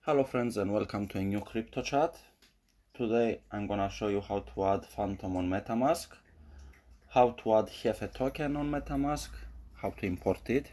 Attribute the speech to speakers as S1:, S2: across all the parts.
S1: Hello friends and welcome to a new crypto chat. Today I'm gonna show you how to add Fantom on Metamask, how to add JEFE token on Metamask, how to import it,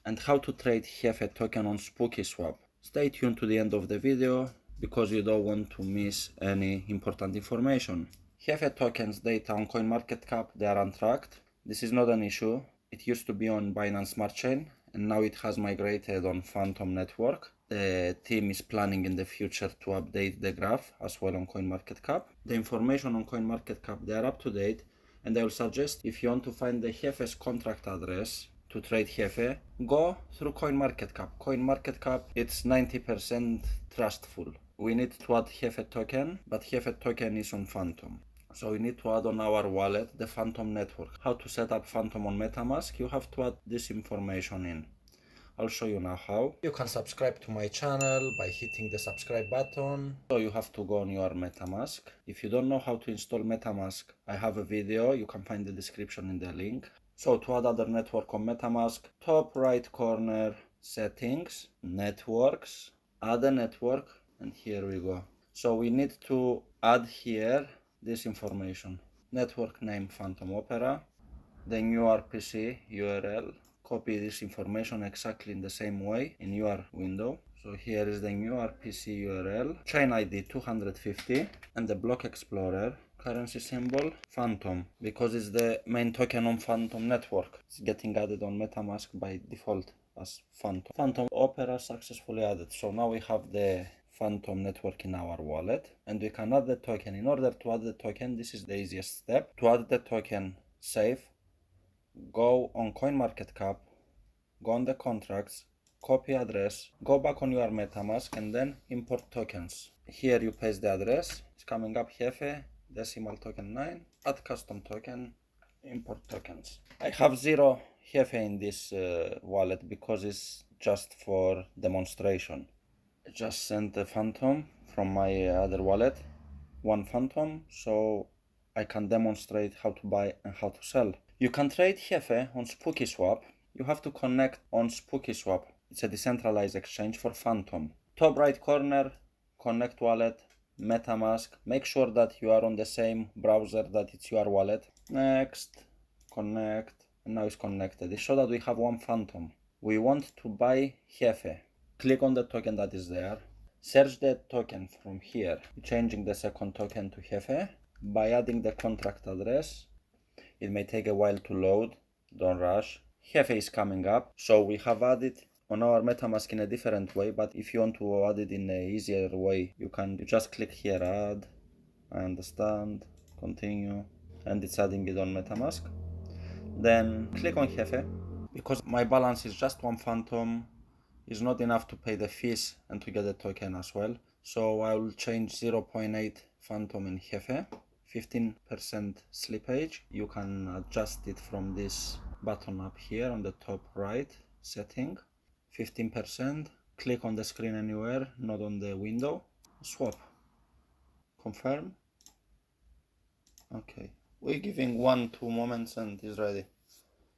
S1: and how to trade JEFE token on SpookySwap. Stay tuned to the end of the video because you don't want to miss any important information. JEFE tokens data on CoinMarketCap, they are untracked. This is not an issue. It used to be on Binance Smart Chain and now it has migrated on Fantom network. The team is planning in the future to update the graph as well on CoinMarketCap. The information on CoinMarketCap, they are up to date, and I will suggest if you want to find the JEFE's contract address to trade JEFE, go through CoinMarketCap. CoinMarketCap, it's 90% trustful. We need to add JEFE token, but JEFE token is on Fantom. So we need to add on our wallet the Fantom network. How to set up Fantom on Metamask? You have to add this information in. I'll show you now how. You can subscribe to my channel by hitting the subscribe button. So you have to go on your Metamask. If you don't know how to install Metamask, I have a video. You can find the description in the link. So to add other network on Metamask, top right corner, settings, networks, add a network, and here we go. So we need to add here this information. Network name Fantom Opera, the new RPC URL. Copy this information exactly in the same way in your window. So here is the new RPC URL, chain ID 250, and the block explorer, currency symbol Fantom, because it's the main token on Fantom network. It's getting added on Metamask by default as Fantom. Fantom Opera successfully added. So now we have the Fantom network in our wallet and we can add the token. In order to add the token, this is the easiest step. To add the token safe, go on CoinMarketCap, go on the contracts, copy address, go back on your Metamask and then import tokens. Here you paste the address, it's coming up JEFE, decimal token 9, add custom token, import tokens. I have 0 JEFE in this wallet because it's just for demonstration. I just sent a Fantom from my other wallet, one Fantom, so I can demonstrate how to buy and how to sell. You can trade JEFE on SpookySwap. You have to connect on SpookySwap. It's a decentralized exchange for Fantom. Top right corner, connect wallet, Metamask. Make sure that you are on the same browser that it's your wallet. Next, connect, and now it's connected. It shows that we have one Fantom. We want to buy JEFE. Click on the token that is there. Search the token from here. Changing the second token to JEFE by adding the contract address. It may take a while to load, don't rush. JEFE is coming up, so we have added on our Metamask in a different way, but if you want to add it in an easier way, you just click here, add, I understand, continue, and it's adding it on Metamask. Then click on JEFE, because my balance is just one Fantom, is not enough to pay the fees and to get the token as well. So I will change 0.8 Fantom in JEFE. 15% slippage. You can adjust it from this button up here on the top right setting. 15%. Click on the screen anywhere, not on the window. Swap. Confirm. Okay. We're giving 1-2 moments and it's ready.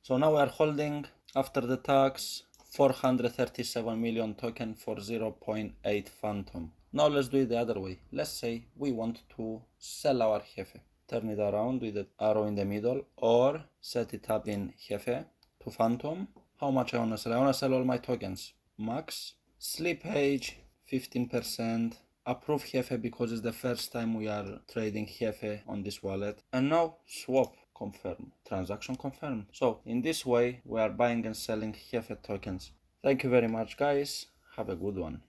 S1: So now we are holding, after the tax, 437 million token for 0.8 Fantom. Now let's do it the other way. Let's say we want to sell our JEFE. Turn it around with the arrow in the middle or set it up in JEFE to Fantom. How much I want to sell? I want to sell all my tokens. Max. Slippage 15%. Approve JEFE because it's the first time we are trading JEFE on this wallet. And now swap. Confirm. Transaction confirmed. So in this way we are buying and selling JEFE tokens. Thank you very much guys. Have a good one.